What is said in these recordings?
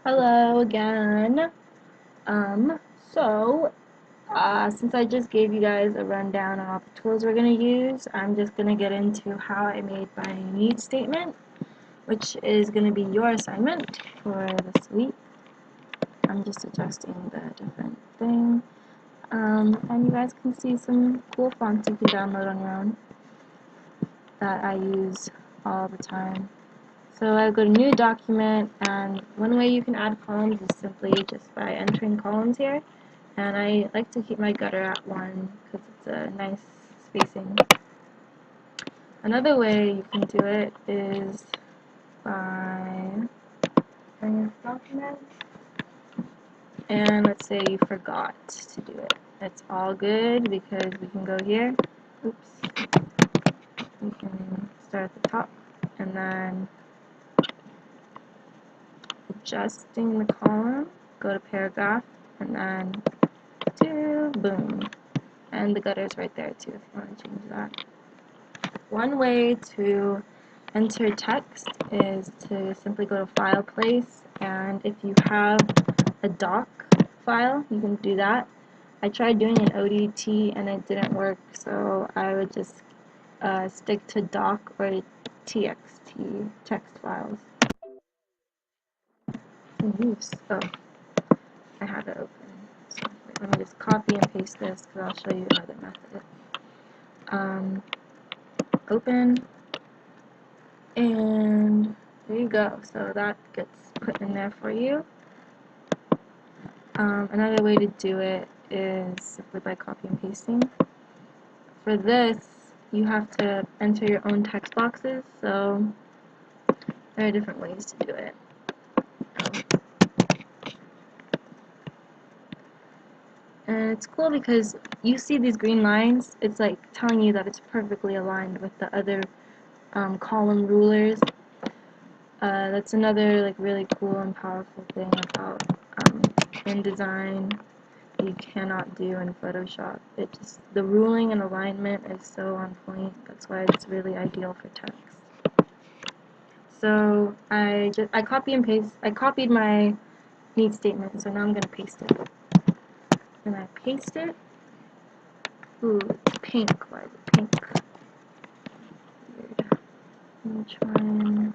Hello again. Um, so, since I just gave you guys a rundown on all the tools we're going to use, I'm just going to get into how I made my need statement, which is going to be your assignment for this week. I'm just adjusting the different thing. And you guys can see some cool fonts you can download on your own that I use all the time. So I go to new document, and one way you can add columns is simply just by entering columns here. And I like to keep my gutter at 1 because it's a nice spacing. Another way you can do it is by entering your document, and let's say you forgot to do it. It's all good because we can go here. Oops. We can start at the top and then adjusting the column, go to paragraph, and then do boom. And the gutter is right there too if you want to change that. One way to enter text is to simply go to File, Place, and if you have a doc file, you can do that. I tried doing an ODT and it didn't work, so I would just stick to doc or TXT text files. Oh, I have it open. So let me just copy and paste this because I'll show you another method. Open, and there you go. So that gets put in there for you. Another way to do it is simply by copy and pasting. For this, you have to enter your own text boxes, so there are different ways to do it. And it's cool because you see these green lines, it's like telling you that it's perfectly aligned with the other column rulers. That's another like really cool and powerful thing about InDesign you cannot do in Photoshop. The ruling and alignment is so on point. That's why it's really ideal for text. So I copied my need statement, so now I'm gonna paste it. And I paste it. Ooh, it's pink. Why is it pink? Weird. Let me try and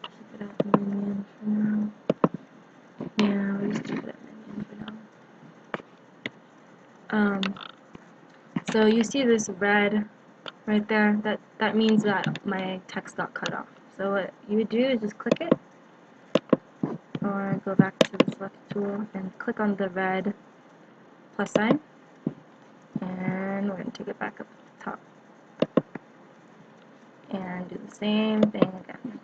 keep it at medium for now. Yeah, we'll just keep it at medium for now. So you see this red right there? That means that my text got cut off. So what you would do is just click it, or go back to the select tool and click on the red plus sign, and we're going to take it back up at the top. And do the same thing again.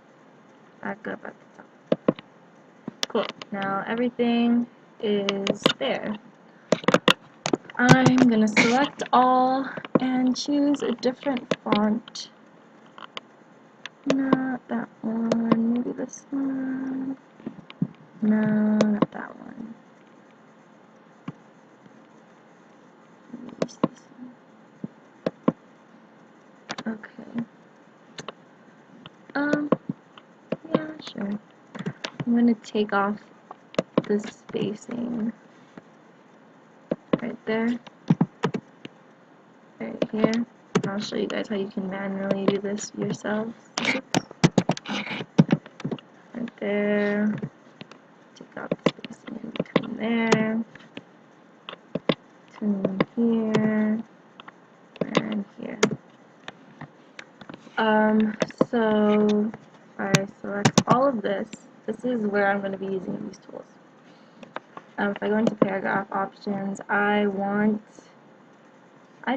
Back up at the top. Cool. Now everything is there. I'm going to select all and choose a different font. Not that one, maybe this one. No, not that one. Maybe use this one. Okay. Yeah, sure. I'm going to take off the spacing right there, right here. I'll show you guys how you can manually do this yourselves. Oops. Right there. Take out the spacing in between there. Between here and here. So if I select all of this, this is where I'm going to be using these tools. If I go into paragraph options, I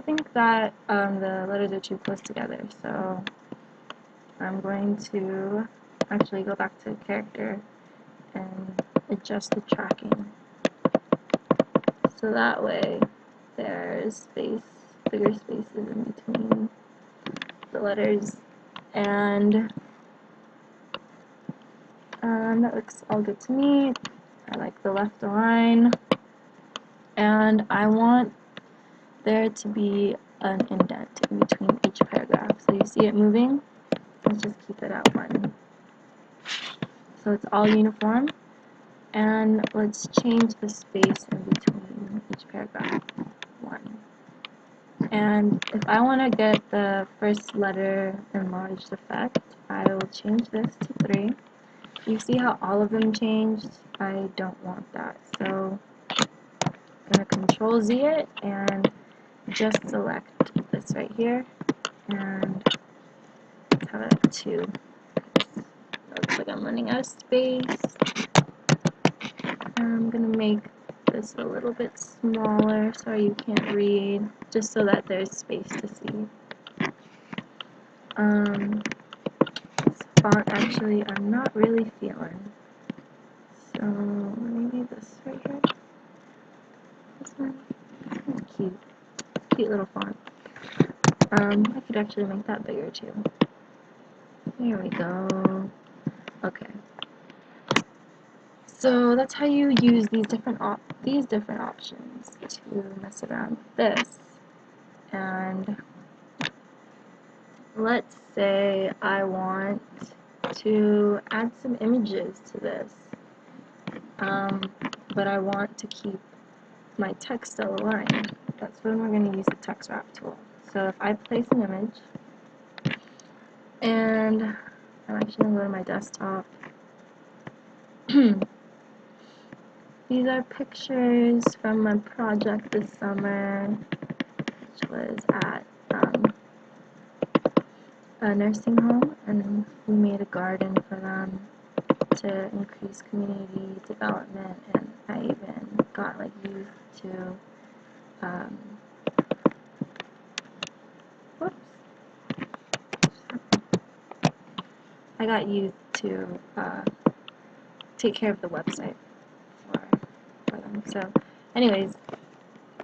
think that the letters are too close together, so I'm going to actually go back to character and adjust the tracking. So that way there's bigger spaces in between the letters, and that looks all good to me. I like the left align, and I want there to be an indent in between each paragraph. So you see it moving? Let's just keep it at 1. So it's all uniform. And let's change the space in between each paragraph. 1. And if I want to get the first letter enlarged effect, I will change this to 3. You see how all of them changed? I don't want that. So I'm going to Control Z it and just select this right here. And let's have it at 2. It looks like I'm running out of space. I'm going to make this a little bit smaller so you can't read, just so that there's space to see. This font actually I'm not really feeling. So maybe this right here. This one. This one's cute. Cute little font. I could actually make that bigger too. Here we go. Okay. So that's how you use these different options to mess around with this. And let's say I want to add some images to this, but I want to keep my text still aligned. That's when we're going to use the text wrap tool. So if I place an image, and I'm actually going to go to my desktop. These are pictures from my project this summer, which was at a nursing home, and we made a garden for them to increase community development, and I even got like youth to whoops, I got youth to take care of the website for them. So anyways,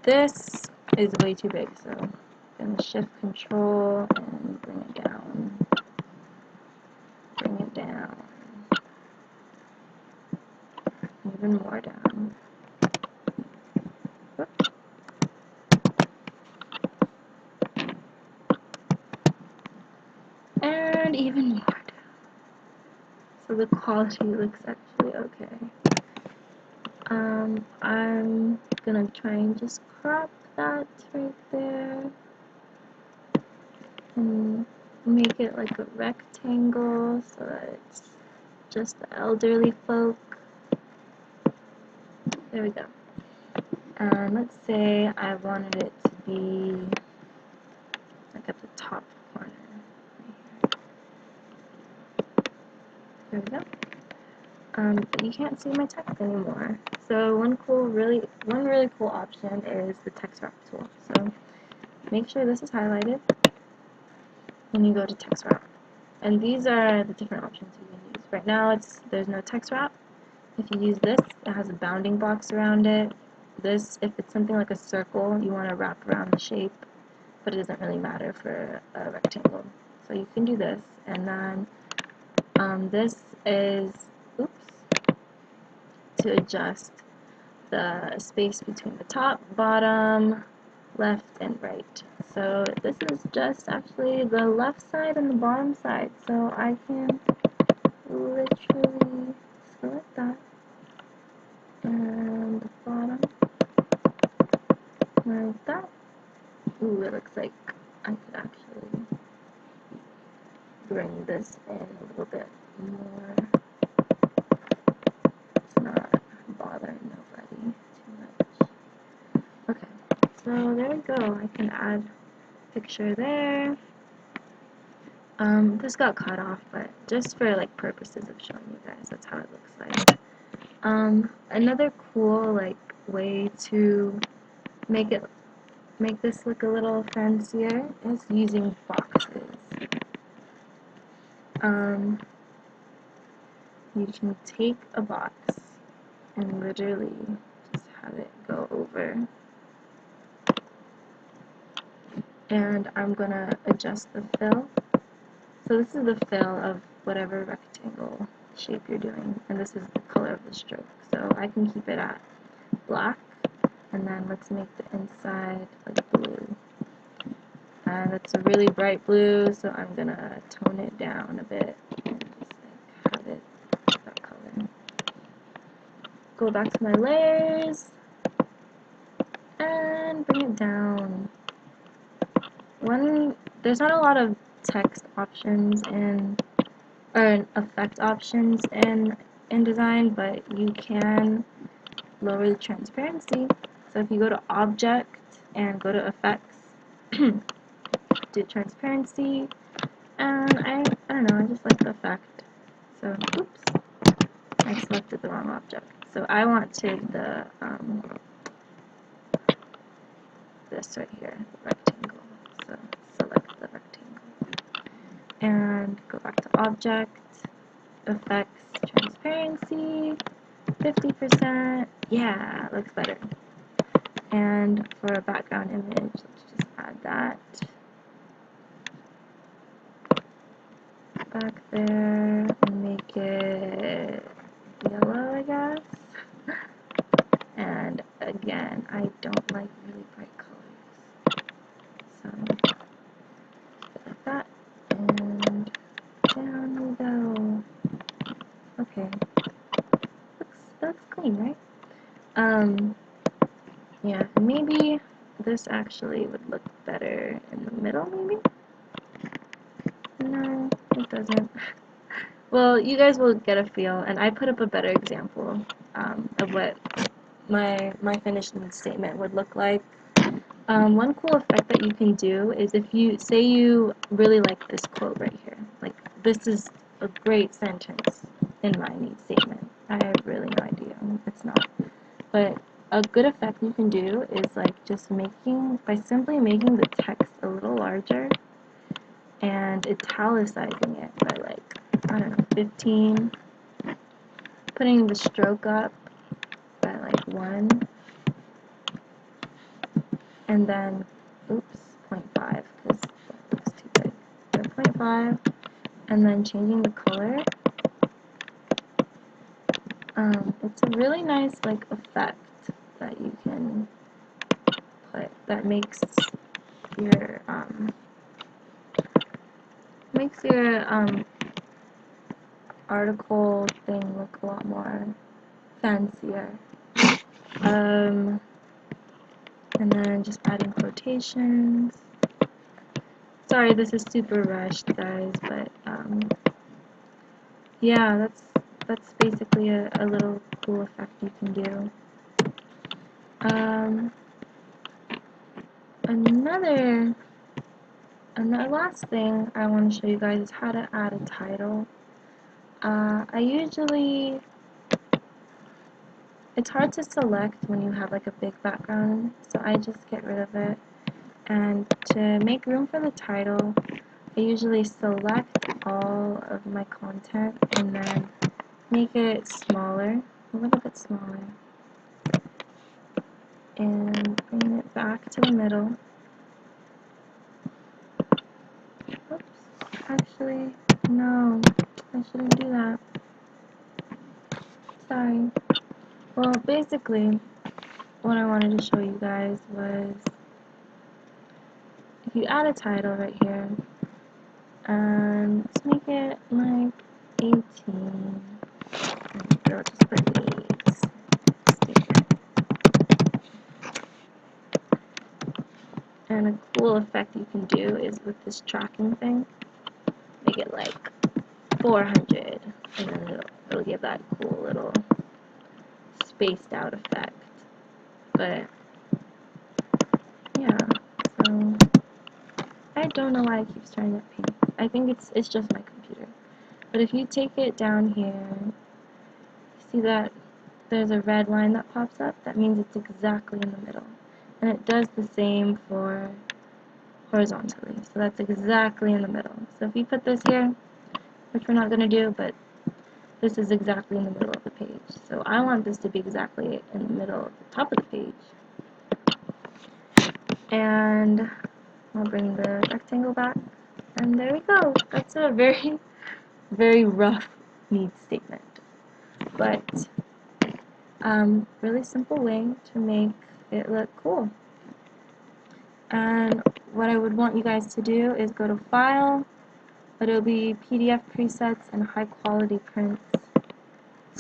this is way too big, so I'm gonna shift control and bring it down, even more down. Whoops. And even more down. So the quality looks actually okay. I'm gonna try and just crop that right there and make it like a rectangle so that it's just the elderly folk. There we go. And let's say I wanted it to be like at the top corner. There we go. But you can't see my text anymore. So one really cool option is the text wrap tool. So make sure this is highlighted when you go to text wrap. And these are the different options you can use. Right now there's no text wrap. If you use this, it has a bounding box around it. This, if it's something like a circle, you want to wrap around the shape, but it doesn't really matter for a rectangle. So you can do this, and then this is, to adjust the space between the top, bottom, left, and right. So this is just actually the left side and the bottom side. So I can literally select that. And the bottom, like that. Ooh, it looks like I could actually bring this in a little bit more. It's not bothering nobody too much. Okay, so there we go. I can add picture there. This got cut off, but just for like purposes of showing you guys, that's how it looks like. Another cool like way to make this look a little fancier is using boxes. You can take a box and literally just have it go over. And I'm gonna adjust the fill. So this is the fill of whatever rectangle shape you're doing, and this is the color of the stroke. So I can keep it at black, and then let's make the inside like blue. And it's a really bright blue, so I'm gonna tone it down a bit and just like have it that color. go back to my layers and bring it down. There's not a lot of text options or effect options in InDesign, but you can lower the transparency. So if you go to Object and go to Effects, do transparency, and I don't know, I just like the effect. So, oops, I selected the wrong object. So I wanted this right here, the rectangle. So select the rectangle. And go back to Object, Effects, Transparency, 50%. Yeah, looks better. And for a background image, let's just add that back there and make it yellow, I guess. And again, I don't like really bright colors. So, like that. And down we go. Okay. Looks clean, right? Yeah, maybe this actually would look better in the middle, maybe? No, it doesn't. Well, you guys will get a feel, and I put up a better example of what my finished statement would look like. One cool effect that you can do is if you say you really like this quote right here, like this is a great sentence in my need statement. I have really no idea. It's not. But a good effect you can do is like just by simply making the text a little larger and italicizing it by like, I don't know, 15, putting the stroke up by like 1, and then, oops, 0.5, because that looks too big. So 0.5, and then changing the color. It's a really nice like effect that you can put that makes your article thing look a lot more fancier. And then just adding quotations. Sorry, this is super rushed, guys, but yeah, that's basically a little cool effect you can do. Another last thing I want to show you guys is how to add a title. It's hard to select when you have like a big background, so I just get rid of it. And to make room for the title, I usually select all of my content and then make it smaller, a little bit smaller, and bring it back to the middle. Oops, actually, no, I shouldn't do that. Sorry. Well, basically, what I wanted to show you guys was if you add a title right here, and let's make it like 18, and we'll just put needs. And a cool effect you can do is with this tracking thing, make it like 400, and then it'll give that cool little spaced out effect. But yeah, so I don't know why it keeps trying to ping. I think it's just my computer. But if you take it down here, see that there's a red line that pops up? That means it's exactly in the middle. And it does the same for horizontally. So that's exactly in the middle. So if you put this here, which we're not going to do, but this is exactly in the middle of the page. So I want this to be exactly in the middle of the top of the page. And I'll bring the rectangle back. And there we go. That's a very, very rough need statement. But really simple way to make it look cool. And what I would want you guys to do is go to File, Adobe PDF Presets, and High Quality Prints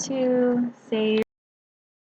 to save